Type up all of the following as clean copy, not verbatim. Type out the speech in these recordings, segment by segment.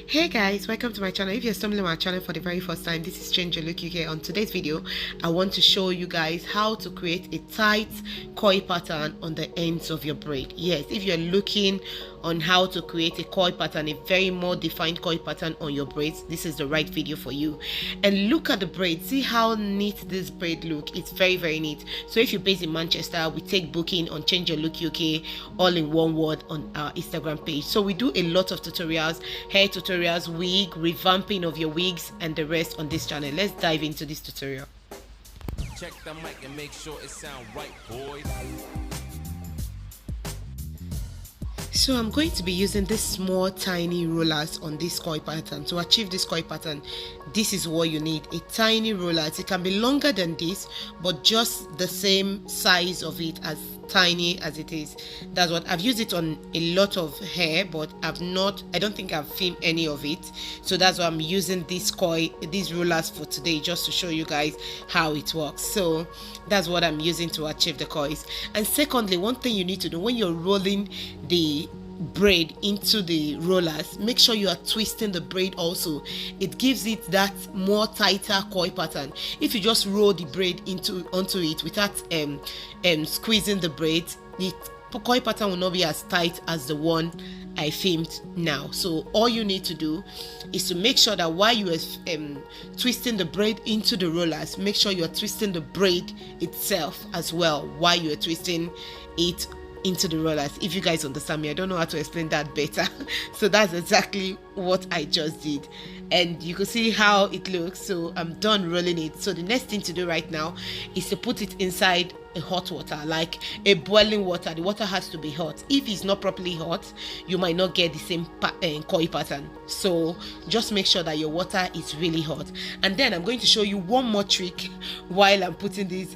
Hey guys, welcome to my channel. If you're stumbling on my channel for the very first time, this is Change Your Look UK. On today's video, I want to show you guys how to create a tight coil pattern on the ends of your braid. Yes, if you're looking on how to create a coil pattern, a very more defined coil pattern on your braids, this is the right video for you. And look at the braid, see how neat this braid look. It's very neat. So if you're based in Manchester, we take booking on Change Your Look UK, all in one word, on our Instagram page. So we do a lot of tutorials, hair tutorials, wig revamping of your wigs, and the rest on this channel. Let's dive into this tutorial. Check the mic and make sure it sound right, boys. So I'm going to be using this small tiny rollers on this coil pattern. To achieve this coil pattern, this is what you need: a tiny roller. It can be longer than this, but just the same size of it, as tiny as it is. That's what I've used it on a lot of hair, but I don't think I've filmed any of it. So that's why I'm using these rollers for today, just to show you guys how it works. So that's what I'm using to achieve the coils. And secondly, one thing you need to do when you're rolling the braid into the rollers, make sure you are twisting the braid also. It gives it that more tighter coil pattern. If you just roll the braid onto it without squeezing the braid, the coil pattern will not be as tight as the one I filmed now. So all you need to do is to make sure that while you are twisting the braid into the rollers, make sure you are twisting the braid itself as well while you are twisting it into the rollers. If you guys understand me, I don't know how to explain that better. So that's exactly what I just did, and you can see how it looks. So I'm done rolling it. So the next thing to do right now is to put it inside a hot water, like a boiling water. The water has to be hot. If it's not properly hot, you might not get the same coil pattern. So just make sure that your water is really hot. And then I'm going to show you one more trick while I'm putting this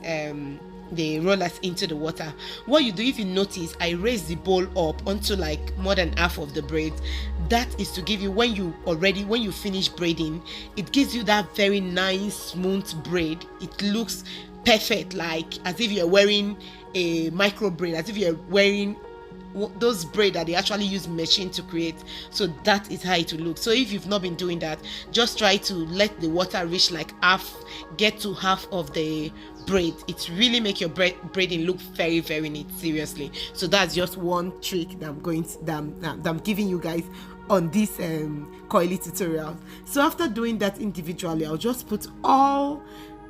the rollers into the water. What you do, if you notice, I raise the bowl up onto like more than half of the braid. That is to give you, when you finish braiding, it gives you that very nice smooth braid. It looks perfect, like as if you're wearing a micro braid, as if you're wearing those braid that they actually use machine to create. So that is how it will look. So if you've not been doing that, just try to let the water reach like get to half of the braid. It really make your braiding look very neat, seriously. So that's just one trick that I'm giving you guys on this coily tutorial. So after doing that individually, I'll just put all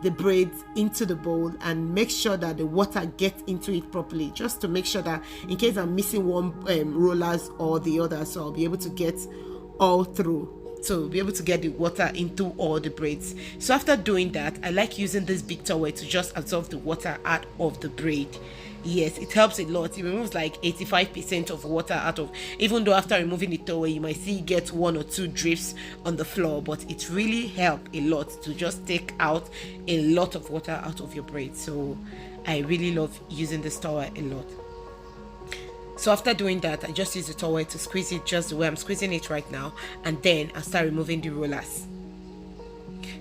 the braids into the bowl and make sure that the water gets into it properly, just to make sure that in case I'm missing one rollers or the other, so I'll be able to get all through. So be able to get the water into all the braids. So after doing that, I like using this big towel to just absorb the water out of the braid. Yes, it helps a lot. It removes like 85% of water out of, even though after removing the towel you might see get one or two drifts on the floor, but it really helps a lot to just take out a lot of water out of your braid. So I really love using this towel a lot. So after doing that, I just use the towel to squeeze it just the way I'm squeezing it right now, and then I start removing the rollers.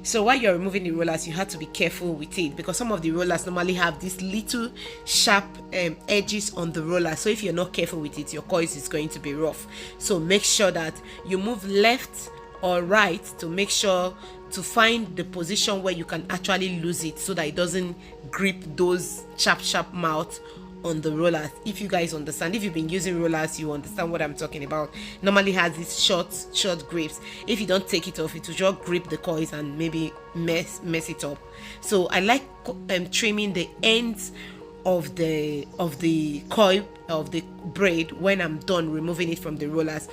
So while you're removing the rollers, you have to be careful with it, because some of the rollers normally have these little sharp edges on the roller. So if you're not careful with it, your coils is going to be rough. So make sure that you move left or right to make sure to find the position where you can actually lose it, so that it doesn't grip those sharp mouth on the rollers. If you guys understand, if you've been using rollers, you understand what I'm talking about. Normally has these short grips. If you don't take it off, it will just grip the coils and maybe mess it up. So I like trimming the ends of the coil of the braid when I'm done removing it from the rollers,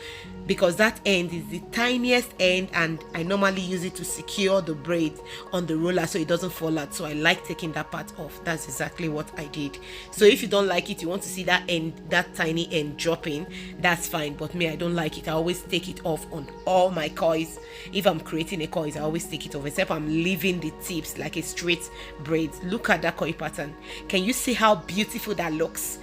because that end is the tiniest end, and I normally use it to secure the braid on the roller so it doesn't fall out. So I like taking that part off. That's exactly what I did. So if you don't like it, you want to see that end, that tiny end dropping, that's fine, but me, I don't like it. I always take it off on all my coils. If I'm creating a coil, I always take it off, except I'm leaving the tips like a straight braid. Look at that coil pattern. Can you see how beautiful that looks?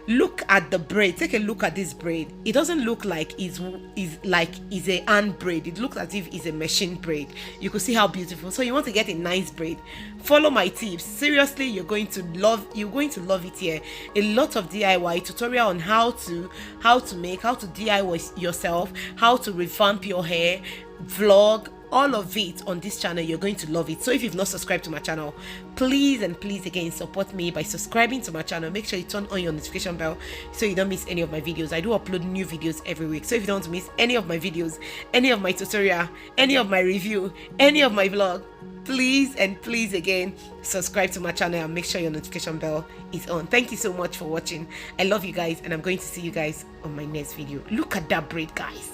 Look at the braid. Take a look at this braid. It doesn't look like it's a hand braid. It looks as if it's a machine braid. You could see how beautiful. So you want to get a nice braid, follow my tips. Seriously, you're going to love it here. A lot of DIY tutorial on how to DIY yourself, how to revamp your hair, vlog, all of it on this channel. You're going to love it. So if you've not subscribed to my channel, please and please again support me by subscribing to my channel. Make sure you turn on your notification bell so you don't miss any of my videos. I do upload new videos every week, so if you don't want to miss any of my videos, any of my tutorial, any of my review, any of my vlog, please and please again subscribe to my channel and make sure your notification bell is on. Thank you so much for watching. I love you guys, and I'm going to see you guys on my next video. Look at that braid, guys.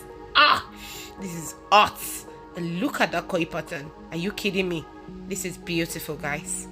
This is hot. And look at that koi pattern. Are you kidding me? This is beautiful, guys.